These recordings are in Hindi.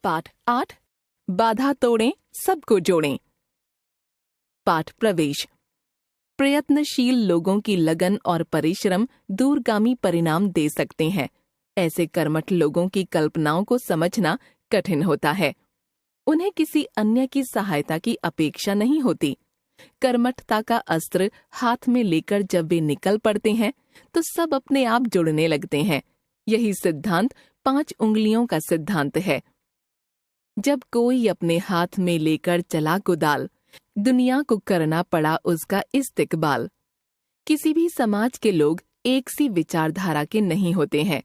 पाठ 8 बाधा तोड़ें, सबको जोड़ें। पाठ प्रवेश। प्रयत्नशील लोगों की लगन और परिश्रम दूरगामी परिणाम दे सकते हैं। ऐसे कर्मठ लोगों की कल्पनाओं को समझना कठिन होता है। उन्हें किसी अन्य की सहायता की अपेक्षा नहीं होती। कर्मठता का अस्त्र हाथ में लेकर जब वे निकल पड़ते हैं तो सब अपने आप जुड़ने लगते हैं। यही सिद्धांत 5 उंगलियों का सिद्धांत है। जब कोई अपने हाथ में लेकर चला कुदाल, दुनिया को करना पड़ा उसका इस्तिकबाल। किसी भी समाज के लोग एक सी विचारधारा के नहीं होते हैं।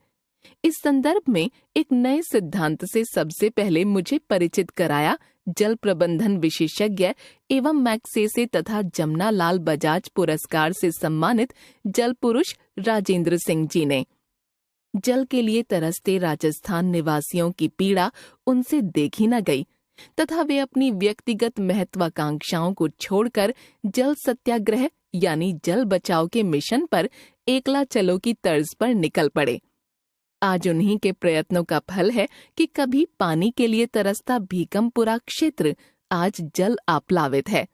इस संदर्भ में एक नए सिद्धांत से सबसे पहले मुझे परिचित कराया जल प्रबंधन विशेषज्ञ एवं मैग्सेसे तथा जमुना लाल बजाज पुरस्कार से सम्मानित जल पुरुष राजेंद्र सिंह जी ने। जल के लिए तरसते राजस्थान निवासियों की पीड़ा उनसे देखी न गई तथा वे अपनी व्यक्तिगत महत्वाकांक्षाओं को छोड़कर जल सत्याग्रह यानी जल बचाओ के मिशन पर एकला चलो की तर्ज पर निकल पड़े। आज उन्हीं के प्रयत्नों का फल है कि कभी पानी के लिए तरसता भीकमपुरा क्षेत्र आज जल आप्लावित है।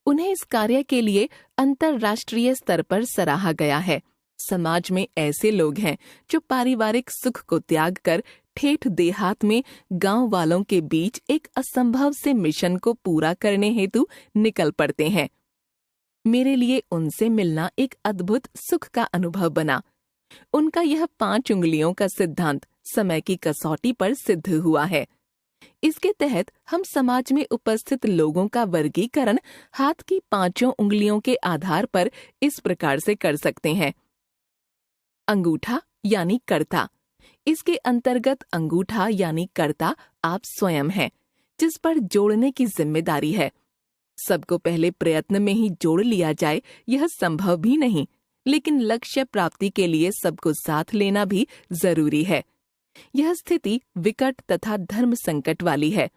उन्हें इस कार्य के लिए अंतर्राष्ट्रीय स्तर पर सराहा गया है। समाज में ऐसे लोग हैं जो पारिवारिक सुख को त्याग कर ठेठ देहात में गांव वालों के बीच एक असंभव से मिशन को पूरा करने हेतु निकल पड़ते हैं। मेरे लिए उनसे मिलना एक अद्भुत सुख का अनुभव बना। उनका यह 5 उंगलियों का सिद्धांत समय की कसौटी पर सिद्ध हुआ है। इसके तहत हम समाज में उपस्थित लोगों का वर्गीकरण हाथ की 5 उंगलियों के आधार पर इस प्रकार से कर सकते हैं। अंगूठा यानी कर्ता। इसके अंतर्गत अंगूठा यानी कर्ता आप स्वयं हैं, जिस पर जोड़ने की जिम्मेदारी है। सबको पहले प्रयत्न में ही जोड़ लिया जाए यह संभव भी नहीं, लेकिन लक्ष्य प्राप्ति के लिए सबको साथ लेना भी जरूरी है। यह स्थिति विकट तथा धर्म संकट वाली है।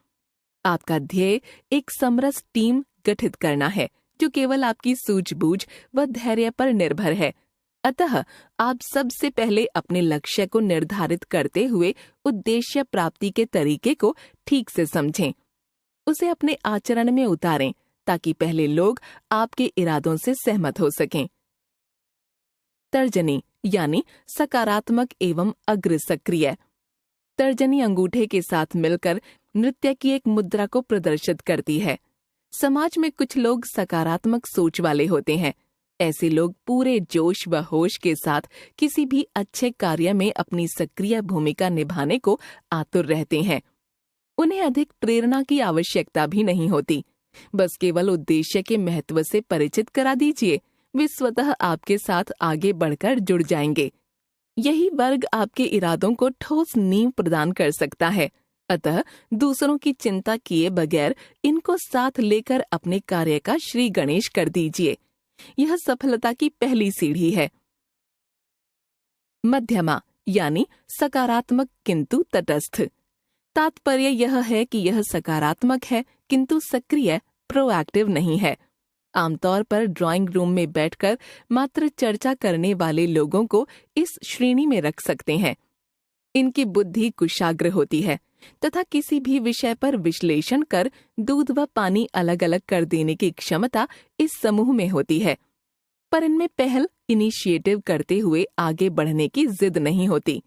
आपका ध्येय एक समरस टीम गठित करना है जो केवल आपकी सूझबूझ व धैर्य पर निर्भर है। अतः आप सबसे पहले अपने लक्ष्य को निर्धारित करते हुए उद्देश्य प्राप्ति के तरीके को ठीक से समझें। उसे अपने आचरण में उतारें ताकि पहले लोग आपके इरादों से सहमत हो सकें। तर्जनी यानी सकारात्मक एवं अग्र सक्रिय। तर्जनी अंगूठे के साथ मिलकर नृत्य की एक मुद्रा को प्रदर्शित करती है। समाज में कुछ लोग सकारात्मक सोच वाले होते हैं। ऐसे लोग पूरे जोश व होश के साथ किसी भी अच्छे कार्य में अपनी सक्रिय भूमिका निभाने को आतुर रहते हैं। उन्हें अधिक प्रेरणा की आवश्यकता भी नहीं होती। बस केवल उद्देश्य के महत्व से परिचित करा दीजिए, वे स्वतः आपके साथ आगे बढ़कर जुड़ जाएंगे। यही वर्ग आपके इरादों को ठोस नींव प्रदान कर सकता है। अतः दूसरों की चिंता किए बगैर इनको साथ लेकर अपने कार्य का श्री गणेश कर दीजिए। यह सफलता की पहली सीढ़ी है। मध्यमा यानी सकारात्मक किंतु तटस्थ। तात्पर्य यह है कि यह सकारात्मक है किंतु सक्रिय प्रोएक्टिव नहीं है। आमतौर पर ड्राइंग रूम में बैठकर मात्र चर्चा करने वाले लोगों को इस श्रेणी में रख सकते हैं। इनकी बुद्धि कुशाग्र होती है तथा किसी भी विषय पर विश्लेषण कर दूध व पानी अलग अलग कर देने की क्षमता इस समूह में होती है। पर इनमें पहल इनिशिएटिव करते हुए आगे बढ़ने की जिद नहीं होती।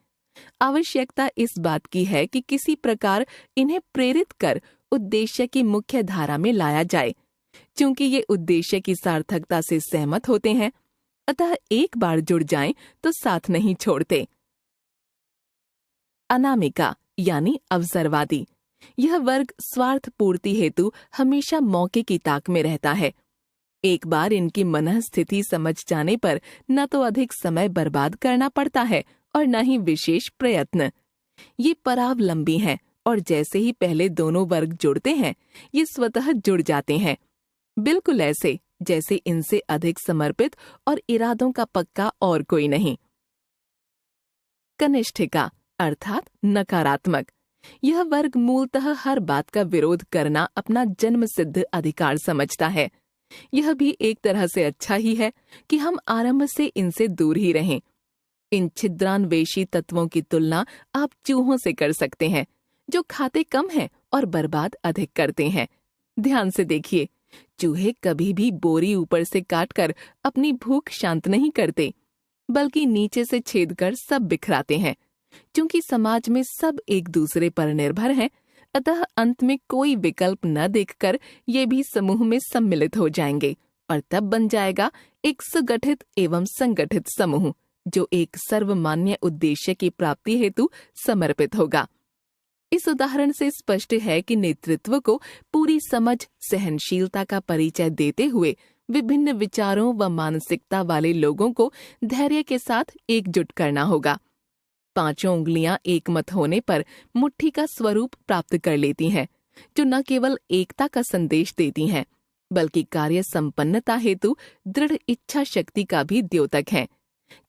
आवश्यकता इस बात की है कि किसी प्रकार इन्हें प्रेरित कर उद्देश्य की मुख्य धारा में लाया जाए। क्योंकि ये उद्देश्य की सार्थकता से सहमत होते हैं, अतः एक बार जुड़ जाएं तो साथ नहीं छोड़ते। अनामिका यानी अवसरवादी। यह वर्ग स्वार्थ पूर्ति हेतु हमेशा मौके की ताक में रहता है। एक बार इनकी मनःस्थिति समझ जाने पर न तो अधिक समय बर्बाद करना पड़ता है और न ही विशेष प्रयत्न। ये परावलंबी हैं और जैसे ही पहले दोनों वर्ग जुड़ते हैं, ये स्वतः जुड़ जाते हैं। बिल्कुल ऐसे जैसे इनसे अधिक समर्पित और इरादों का पक्का और कोई नहीं। कनिष्ठिका अर्थात नकारात्मक। यह वर्ग मूलतः हर बात का विरोध करना अपना जन्मसिद्ध अधिकार समझता है। यह भी एक तरह से अच्छा ही है कि हम आरंभ से इनसे दूर ही रहें। इन छिद्रान्वेषी तत्वों की तुलना आप चूहों से कर सकते हैं, जो खाते कम हैं और बर्बाद अधिक करते हैं। ध्यान से देखिए, चूहे कभी भी बोरी ऊपर से काटकर अपनी भूख शांत नहीं करते, बल्कि नीचे से छेद कर सब बिखराते हैं। क्योंकि समाज में सब एक दूसरे पर निर्भर हैं, अतः अंत में कोई विकल्प न देखकर ये भी समूह में सम्मिलित हो जाएंगे और तब बन जाएगा एक सुगठित एवं संगठित समूह, जो एक सर्वमान्य उद्देश्य की प्राप्ति हेतु समर्पित होगा। इस उदाहरण से स्पष्ट है कि नेतृत्व को पूरी समझ, सहनशीलता का परिचय देते हुए विभिन्न विचारों व मानसिकता वाले लोगों को धैर्य के साथ एकजुट करना होगा। पांचों उंगलियां एक मत होने पर मुट्ठी का स्वरूप प्राप्त कर लेती हैं, जो न केवल एकता का संदेश देती हैं, बल्कि कार्य संपन्नता हेतु दृढ़ इच्छा शक्ति का भी द्योतक है।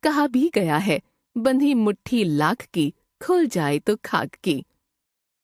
कहा भी गया है, बंधी मुट्ठी लाख की, खुल जाए तो खाक की।